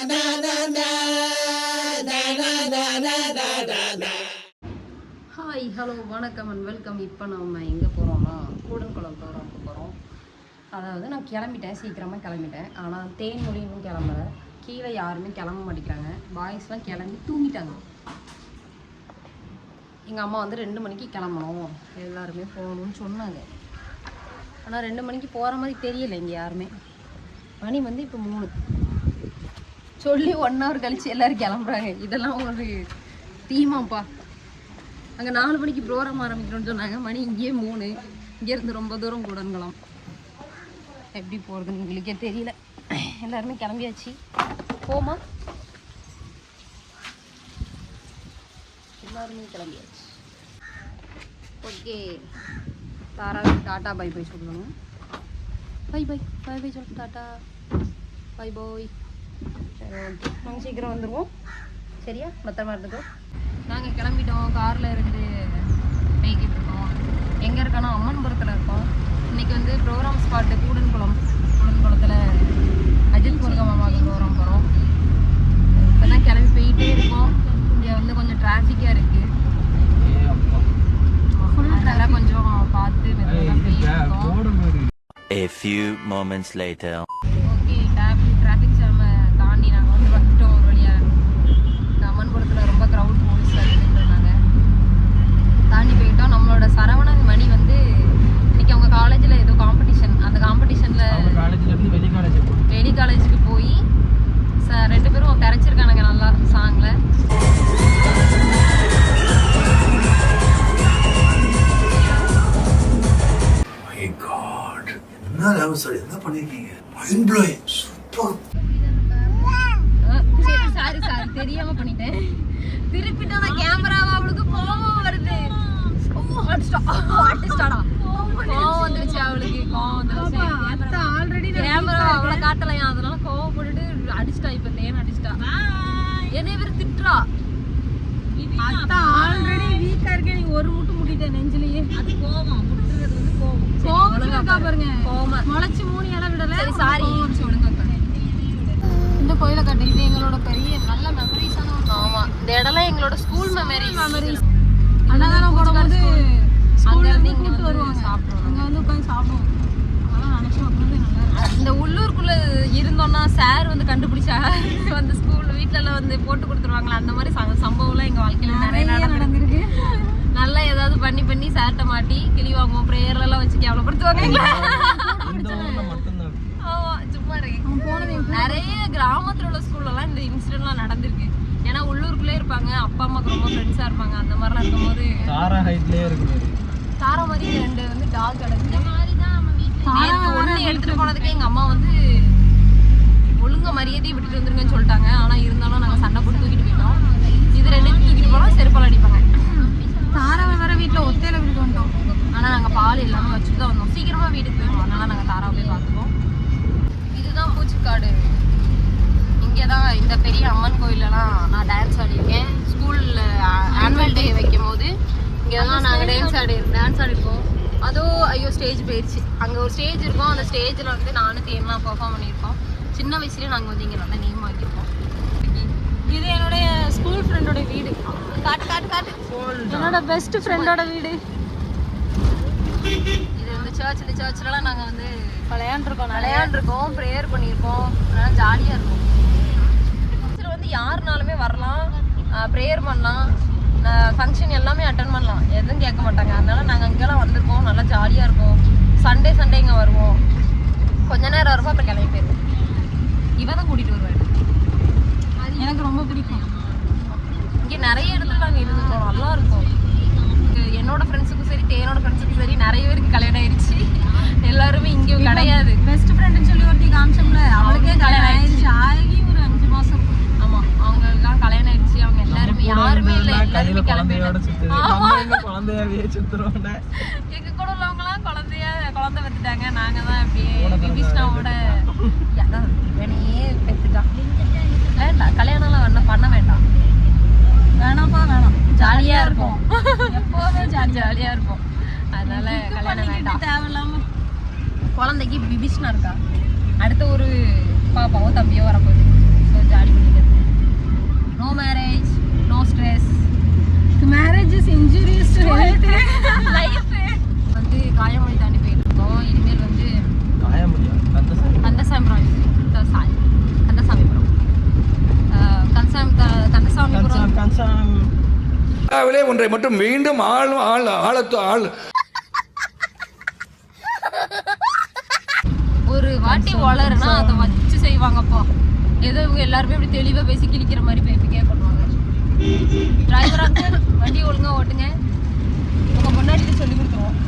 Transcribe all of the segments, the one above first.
Hi hello வணக்கம் and welcome. இப்போ நம்ம எங்கே போகிறோம்னா கூடன்குளம் ப்ரோக்ராமுக்கு போகிறோம். அதாவது நான் கிளம்பிட்டேன், சீக்கிரமாக கிளம்பிட்டேன். ஆனால் தேன்மொழி இன்னும் கிளம்பலை. கீழே யாருமே கிளம்ப மாட்டேங்கிறாங்க. பாய்ஸ்லாம் கிளம்பி தூங்கிட்டாங்க. எங்கள் அம்மா வந்து 2 மணிக்கு கிளம்பணும், எல்லாருமே போகணும்னு சொன்னாங்க. ஆனால் 2 மணிக்கு போகிற மாதிரி தெரியலை இங்கே யாருமே. மணி வந்து இப்போ 3 சொல்லி 1 hour கழித்து எல்லோரும் கிளம்புறாங்க. இதெல்லாம் ஒரு தீமாப்பா. அங்கே 4 மணிக்கு ப்ரோக்ராம் ஆரம்பிக்கணும்னு சொன்னாங்க. மணி இங்கேயே 3. இங்கேருந்து ரொம்ப தூரம் கூடன்குளம். எப்படி போகிறதுன்னு எங்களுக்கே தெரியல. எல்லாருமே கிளம்பியாச்சு. போமா, எல்லாருமே கிளம்பியாச்சு. ஓகே, தாராவுக்கு டாட்டா பை பை சொல்லணும். பை பை பை பை சொல்லு. Tata bye bye. சரி, ஓகே, நாங்கள் சீக்கிரம் வந்துடுவோம். சரியா, பத்திரமா இருந்துக்கோ. நாங்கள் கிளம்பிட்டோம். காரில் இருந்து போய்கிட்டு இருக்கோம். எங்கே இருக்கோன்னா அம்மன்புரத்தில் இருக்கோம். இன்றைக்கி வந்து ப்ரோக்ராம் ஸ்பாட்டு கூடன்குளத்தில் அஜித் முருகன் மாமாவுக்கு ப்ரோக்ராம் போகிறோம். இப்போ தான் கிளம்பி போயிட்டே இருக்கோம். இங்கே வந்து கொஞ்சம் டிராஃபிக்காக இருக்குது. அதெல்லாம் கொஞ்சம் பார்த்து மெதுவாக போயிருக்கோம். A few moments later. Okay, traffic ஜாமை தாண்டி நாங்கள் வந்து வந்துட்டோம். ஒரு வழியாக அம்மன்புரத்தில் ரொம்ப க்ரௌட் போலீஸில் இருந்துருந்தாங்க. தாண்டி போயிட்டோம். நம்மளோட சரவணன் மணி வந்து இன்னைக்கு அவங்க காலேஜில் ஏதோ காம்படிஷன், அந்த காம்படிஷனில் வெளி காலேஜுக்கு போய் 2 பேரும் திரைச்சிருக்கானுங்க நல்லா சாங்கில். என்ன பண்ணிருக்கீங்க? Mind blowing, super. சாரி தெரியாம பண்ணிட்டேன். திருப்பிட்டு நான் கேமராவை அவளுக்கு கோவம் வருது. கோவம் வந்துருச்சு அவளுக்கு. ஆல்ரெடி கேமரா அவளை காட்டலையா, அதனால கோவம் போட்டுட்டு அடிச்சிட்டா. இப்ப தேன் அடிச்சிட்டா. என்னைய பேர் திட்டுறா. ஆல்ரெடி வீக்கா இருக்கே, நீ ஒரு முட்டு முட்டிட்டேன் நெஞ்சிலேயே. அது கோவம், முட்டுறது வந்து கோவம். பாருங்க, முளைச்சு 3 இடம் விடல. சரி, சாரி சொல்லுங்க. இந்த கோயிலை கட்டிக்கிது எங்களோட பெரிய நல்ல மெமரிஸான ஒரு. ஆமா, இந்த இடம்லாம் எங்களோட ஸ்கூல் மெமரிஸ். அன்னதானம் போடும்போது அங்க இருந்து இங்க வந்து வருவாங்க, சாப்பிடுவோம். அங்க வந்து உட்காந்து சாப்பிடுவோம். அதெல்லாம் நினைச்சு உட்காந்து நல்லா. இந்த உள்ளூருக்குள்ள இருந்தோம்னா சார் வந்து கண்டுபிடிச்சா வந்து ஸ்கூல் வீட்டுல வந்து போட்டு கொடுத்துருவாங்களா, அந்த மாதிரி சம்பவம்லாம் எங்க வாழ்க்கையில நிறைய நடந்திருக்கு. நல்லா ஏதாவது பண்ணி சார்ட்ட மாட்டி கிளி வாங்குவோம். ப்ரேயர்ல எல்லாம் வச்சு கேவலப்படுத்துவாங்க. ஆமா, சும்மா நிறைய கிராமத்துல உள்ள ஸ்கூல்ல எல்லாம் இந்த இன்சிடென்ட்லாம் நடந்திருக்கு. ஏன்னா உள்ளூருக்குள்ளே இருப்பாங்க, அப்பா அம்மாக்கு ரொம்ப ஃப்ரெண்ட்ஸா இருப்பாங்க. அந்த மாதிரிலாம் இருக்கும்போது தாரா மாதிரி 2 வந்து டாக் கிடக்கு. ஒண்ணு எடுத்துட்டு போனதுக்கு எங்க அம்மா வந்து ஒழுங்கா மரியாதையை விட்டுட்டு வந்துருங்கன்னு சொல்லிட்டாங்க. ஆனா இருந்தாலும் நாங்க சண்டை போட்டு தூக்கிட்டு போயிட்டோம். இது 2 தூக்கிட்டு போனோம், செருப்பால் அடிப்பாங்க. தாராவை வர வீட்டில் ஒத்தையில விட்டுட்டு வந்தோம். ஆனால் நாங்கள் பால் எல்லாமே வச்சுட்டு தான் வந்தோம். சீக்கிரமாக வீட்டுக்கு போயிடுவோம். அதனால நாங்கள் தாராவை போய் பார்த்துப்போம். இதுதான் பூச்சிக்காடு. இங்கே தான் இந்த பெரிய அம்மன் கோயிலெலாம் நான் டான்ஸ் ஆடிருக்கேன். ஸ்கூலில் ஆனுவல் டே வைக்கும் போது இங்கே தான் நாங்கள் டான்ஸ் ஆடிப்போம். ஐயோ ஸ்டேஜ் போயிடுச்சு. அங்கே ஒரு ஸ்டேஜ் இருக்கும். அந்த ஸ்டேஜில் வந்து நானும் தேன்லாம் பெர்ஃபார்ம் பண்ணியிருக்கோம். சின்ன வயசுலேயே நாங்கள் வந்து இங்கே நல்லா நேம் ஆக்கியிருக்கோம். இது என்னுடைய ஸ்கூல் ஃப்ரெண்டோட வீடு. காட்டு என்னோட பெஸ்ட் ஃப்ரெண்டோட வீடு. இது வந்து இந்த சர்ச்லலாம் நாங்கள் வந்து விளையாண்டுருக்கோம், ப்ரேயர் பண்ணியிருக்கோம். அதனால ஜாலியாக இருக்கும். இதில் வந்து யாருனாலுமே வரலாம், ப்ரேயர் பண்ணலாம், ஃபங்க்ஷன் எல்லாமே அட்டன் பண்ணலாம். எதுவும் கேட்க மாட்டாங்க. அதனால நாங்கள் இங்கெல்லாம் வந்திருக்கோம். நல்லா ஜாலியாக இருக்கும். சண்டே இங்கே வருவோம். கொஞ்ச நேரம் வருவோம், அப்புறம் கிளம்பி போயிருவோம். இவன் தான் கூட்டிகிட்டு வருவேன். எனக்கு ரொம்ப பிடிக்கும். இங்கே நிறைய இடத்துல நாங்கள் இருந்துட்டோம், நல்லா இருக்கும். என்னோட ஃப்ரெண்ட்ஸுக்கும் சரி, தேனோட ஃப்ரெண்ட்ஸுக்கும் சரி, நிறைய பேருக்கு கல்யாணம் ஆயிடுச்சு. எல்லாருமே இங்கே கிடையாது. பெஸ்ட் ஃப்ரெண்டுன்னு சொல்லி ஒருத்தி காமிச்சோம்ல, அவளுக்கே கல்யாணம் ஆயிடுச்சு. ஆகி ஒரு 5 மாதம். ஆமாம், அவங்க எல்லாம் கல்யாணம் ஆயிடுச்சு. அவங்க எல்லாருமே யாருமே இல்லை, எல்லாருமே குழந்தையாவே சுத்துறோம். எங்க கூட உள்ளவங்கலாம் குழந்தை பெற்றுட்டாங்க. நாங்கள் தான் அப்படியே விஷ்ணாவோட வேணையே பெற்றுட்டான். வேண்டாம், கல்யாணம்லாம் பண்ண வேண்டாம். வேணாம், ஜாலியா இருக்கும். எப்போதுமே ஜாலியா இருக்கும். அதனால கல்யாணம் வேண்டாம். தேவையில்லாம குழந்தைக்கு பிபிஷ்னா இருக்கா. அடுத்த ஒரு பாப்பாவோ தம்பியோ வரப்போகுது. So jolly. இந்தியாவிலே ஒன்றை மட்டும் மீண்டும் ஒரு வாட்டி வளருனா அதை வச்சு செய்வாங்கப்பா. ஏதோ இவங்க எல்லாருமே இப்படி தெளிவாக பேசி கிழிக்கிற மாதிரி பேசிக்கே பண்ணுவாங்க. டிரைவர் அங்கிள் வண்டி ஒழுங்காக ஓட்டுங்க, உங்க முன்னாடி சொல்லி கொடுத்துருவோம்.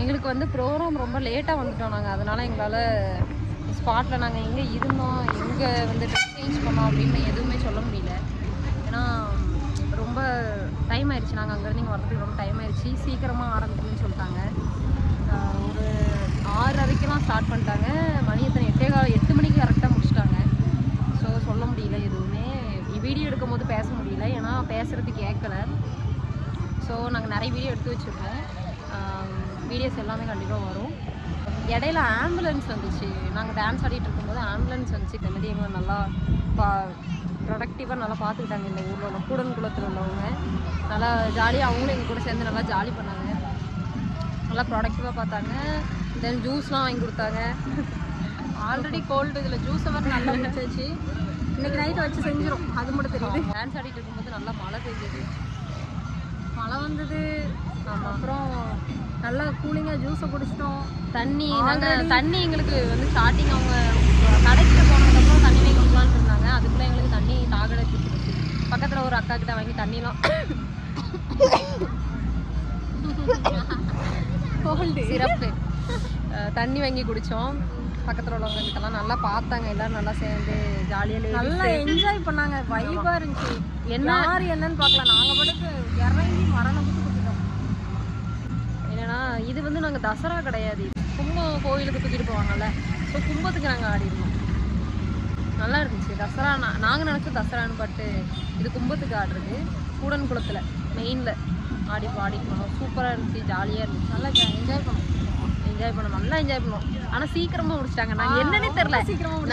எங்களுக்கு வந்து ப்ரோக்ராம் ரொம்ப லேட்டாக வந்துட்டோம் நாங்கள். அதனால் எங்களால் ஸ்பாட்டில் நாங்கள் எங்கே இருந்தோம், எங்கே வந்து ட்ரெஸ் சேஞ்ச் பண்ணோம் அப்படின்னு எதுவுமே சொல்ல முடியல. ஏன்னா ரொம்ப டைம் ஆயிடுச்சு. நாங்கள் அங்கேருந்து இங்கே வரதுக்கு ரொம்ப டைம் ஆயிடுச்சு. சீக்கிரமாக ஆரம்பிக்கணும்னு சொல்லிட்டாங்க. ஒரு 6:30க்கெலாம் ஸ்டார்ட் பண்ணிட்டாங்க. மணி எத்தனை 8 மணிக்கு கரெக்டாக முடிச்சிட்டாங்க. ஸோ சொல்ல முடியல எதுவுமே. வீடியோ எடுக்கும் போது பேச முடியல, ஏன்னா பேசுகிறது கேட்கல. ஸோ நாங்கள் நிறைய வீடியோ எடுத்து வச்சுருக்கோம். வீடியோஸ் எல்லாமே கண்டிப்பாக வரும். இடையில ஆம்புலன்ஸ் வந்துச்சு. நாங்கள் டான்ஸ் ஆடிட்டு இருக்கும்போது ஆம்புலன்ஸ் வந்துச்சு. இந்த மாதிரி எங்களை நல்லா ப்ரொடக்டிவாக நல்லா பார்த்துக்கிட்டாங்க. இந்த ஊரில் உள்ள கூடன்குளத்தில் உள்ளவங்க நல்லா ஜாலியாக, அவங்களும் எங்கள் கூட சேர்ந்து நல்லா ஜாலி பண்ணாங்க. நல்லா ப்ரொடக்டிவாக பார்த்தாங்க. தென் ஜூஸ்லாம் வாங்கி கொடுத்தாங்க. ஆல்ரெடி கோல்டு, இதில் ஜூஸ் எல்லாம் நல்லா குடிச்சாச்சு. இன்றைக்கி நைட்டை வச்சு செஞ்சிடும், அது மட்டும் தெரியுது. டான்ஸ் ஆடிட்டு இருக்கும்போது நல்லா மழை பெய்யுது, மழை வந்தது. அப்புறம் நல்லா கூலிங்காக ஜூஸை குடிச்சிட்டோம். தண்ணி எங்களுக்கு வந்து ஸ்டார்டிங் அவங்க கடைக்கு போனதுக்கப்புறம் தண்ணி வாங்கி கொடுக்கலான்னு இருந்தாங்க. அதுக்குள்ளே எங்களுக்கு தண்ணி தாகடை கொடுத்துருச்சு. பக்கத்தில் ஒரு அக்கா கிட்ட வாங்கி தண்ணிலாம் கோல்டு சிறப்பு தண்ணி வாங்கி குடித்தோம். பக்கத்தில் உள்ளவங்க கிட்டலாம் நல்லா பார்த்தாங்க. எல்லோரும் நல்லா சேர்ந்து ஜாலியாக நல்லா என்ஜாய் பண்ணாங்க. வைபாக இருந்துச்சு. என்னன்னு பார்க்கல, நாங்கள் படுத்து இறங்கி மரணம் கொடுத்துட்டோம். என்னன்னா இது வந்து நாங்கள் தசரா கிடையாது, கும்பம் கோயிலுக்கு தூக்கிட்டு போவாங்கல்ல. ஸோ கும்பத்துக்கு நாங்கள் ஆடிருந்தோம். நல்லா இருந்துச்சு தசரா. நாங்கள் நினச்சோம் தசரான்னு, பட்டு இது கும்பத்துக்கு ஆடுறது. கூடன்குளத்தில் மெயினில் ஆடிட்டு போனோம். சூப்பராக இருந்துச்சு, ஜாலியாக இருந்துச்சு. நல்லா என்ஜாய் பண்ணோம். நல்லா என்ஜாய் பண்ணோம். ஆனால் சீக்கிரமாக முடிச்சிட்டாங்க. நாங்கள் என்னன்னே தெரில,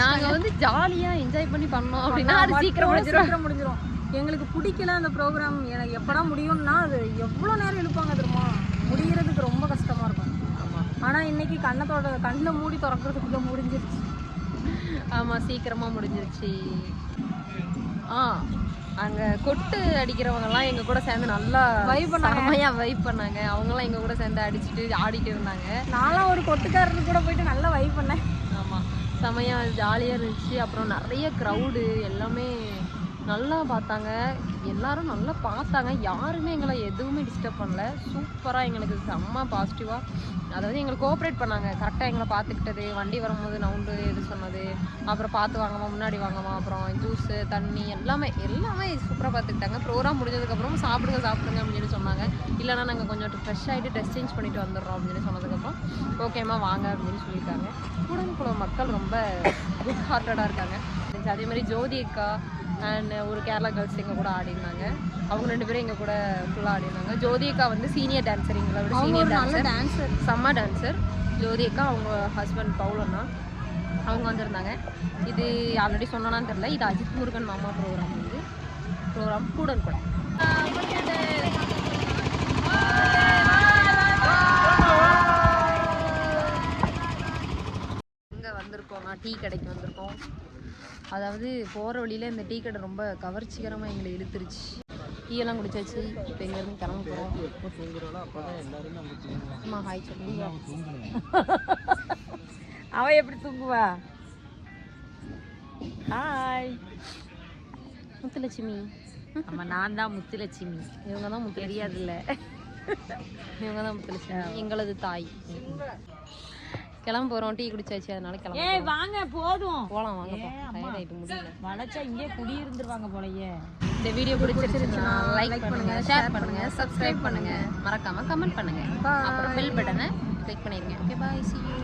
நாங்கள் வந்து ஜாலியாக என்ஜாய் பண்ணி பண்ணோம் அப்படின்னா அது சீக்கிரம் முடிஞ்சிடும். எங்களுக்கு பிடிக்கல அந்த ப்ரோக்ராம். எனக்கு எப்படா முடியும்னா அது எவ்வளோ நேரம் இழுப்பாங்க தெரியுமா, முடிகிறதுக்கு ரொம்ப கஷ்டமாக இருக்கும். ஆமாம், ஆனால் இன்னைக்கு கண்ணை மூடி திறக்கிறதுக்குள்ளே முடிஞ்சிருச்சு. ஆமாம், சீக்கிரமாக முடிஞ்சிருச்சு. அங்கே கொட்டு அடிக்கிறவங்கலாம் எங்கள் கூட சேர்ந்து நல்லா வைப் பண்ணாங்க. அவங்களாம் எங்கள் கூட சேர்ந்து அடிச்சுட்டு ஆடிட்டு இருந்தாங்க. நான்லாம் ஒரு கொட்டுக்காரர் கூட போயிட்டு நல்லா வைப் பண்ணேன். ஆமாம், செமையாக ஜாலியாக இருந்துச்சு. அப்புறம் நிறைய க்ரௌடு எல்லாமே நல்லா பார்த்தாங்க. எல்லாரும் நல்லா பார்த்தாங்க. யாருமே எங்களை எதுவுமே டிஸ்டர்ப் பண்ணல. சூப்பராக எங்களுக்கு செம்ம பாசிட்டிவாக, அதாவது எங்களுக்கு கோஆப்ரேட் பண்ணாங்க. கரெக்டாக எங்களை பார்த்துக்கிட்டது, வண்டி வரும்போது நவுண்டு எது சொன்னது, அப்புறம் பார்த்து வாங்கம்மா, முன்னாடி வாங்கம்மா, அப்புறம் ஜூஸு தண்ணி எல்லாமே சூப்பராக பார்த்துக்கிட்டாங்க. ப்ரோக்ராம் முடிஞ்சதுக்கப்புறம் சாப்பிடுங்க அப்படின்னு சொன்னாங்க. இல்லைனா நாங்கள் கொஞ்சம் ஃப்ரெஷ் ஆகிட்டு ட்ரெஸ் சேஞ்ச் பண்ணிட்டு வந்துடுறோம் அப்படின்னு சொன்னதுக்கப்புறம் ஓகேம்மா வாங்க அப்படின்னு சொல்லியிருக்காங்க. கூடன்குளம் மக்கள் ரொம்ப குட் ஹார்ட்டடாக இருக்காங்க. அதே மாதிரி ஜோதி அக்கா அண்ட் ஒரு கேரளா கேர்ள்ஸ் எங்கள் கூட ஆடினாங்க. அவங்க 2 பேரும் எங்கள் கூட ஃபுல்லாக ஆடினாங்க. ஜோதி அக்கா வந்து சீனியர் டான்ஸர், எங்களை விட சீனியர் டான்ஸர், செம்ம டான்ஸர் ஜோதி அக்கா. அவங்க ஹஸ்பண்ட் பவுலண்ணா அவங்க வந்திருந்தாங்க. இது ஆல்ரெடி சொன்னான்னு தெரில, இது அஜித் முருகன் மாமா ப்ரோக்ராம். வந்து ப்ரோக்ராம் கூடன்குளம். டீ கடைக்கு வந்திருக்கோம். அதாவது போகிற வழியில் இந்த டீ கடை ரொம்ப கவர்ச்சிகரமாக எங்களை இழுத்துருச்சு. டீ எல்லாம் குடிச்சாச்சு. இப்போ எங்கேருந்து கிளம்ப போகிறோம். அம்மா ஹாய் சொல்லி. அவ எப்படி தூங்குவா? ஹாய் முத்துலட்சுமி. ஆமா, நான் தான் முத்துலட்சுமி. இவங்க தான் தெரியாதுல்ல. இவங்க தான் முத்துலட்சுமி, எங்களது தாய். கிளம்ப போகிறோம். டீ குடிச்சாச்சு, அதனால கிளம்ப. ஏய் வாங்க போதும். போகலாம் வாங்க. டயர்டாயிட்டு முடியல. வளைச்சா இங்கே குடி இருந்துருவாங்க போலயே. இந்த வீடியோ பிடிச்சிருந்துச்சுன்னா லைக் பண்ணுங்க, ஷேர் பண்ணுங்க, சப்ஸ்கிரைப் பண்ணுங்க, மறக்காம கமெண்ட் பண்ணுங்க, அப்புறம் பெல் பட்டனை கிளிக் பண்ணிருங்க. Okay, bye, see you.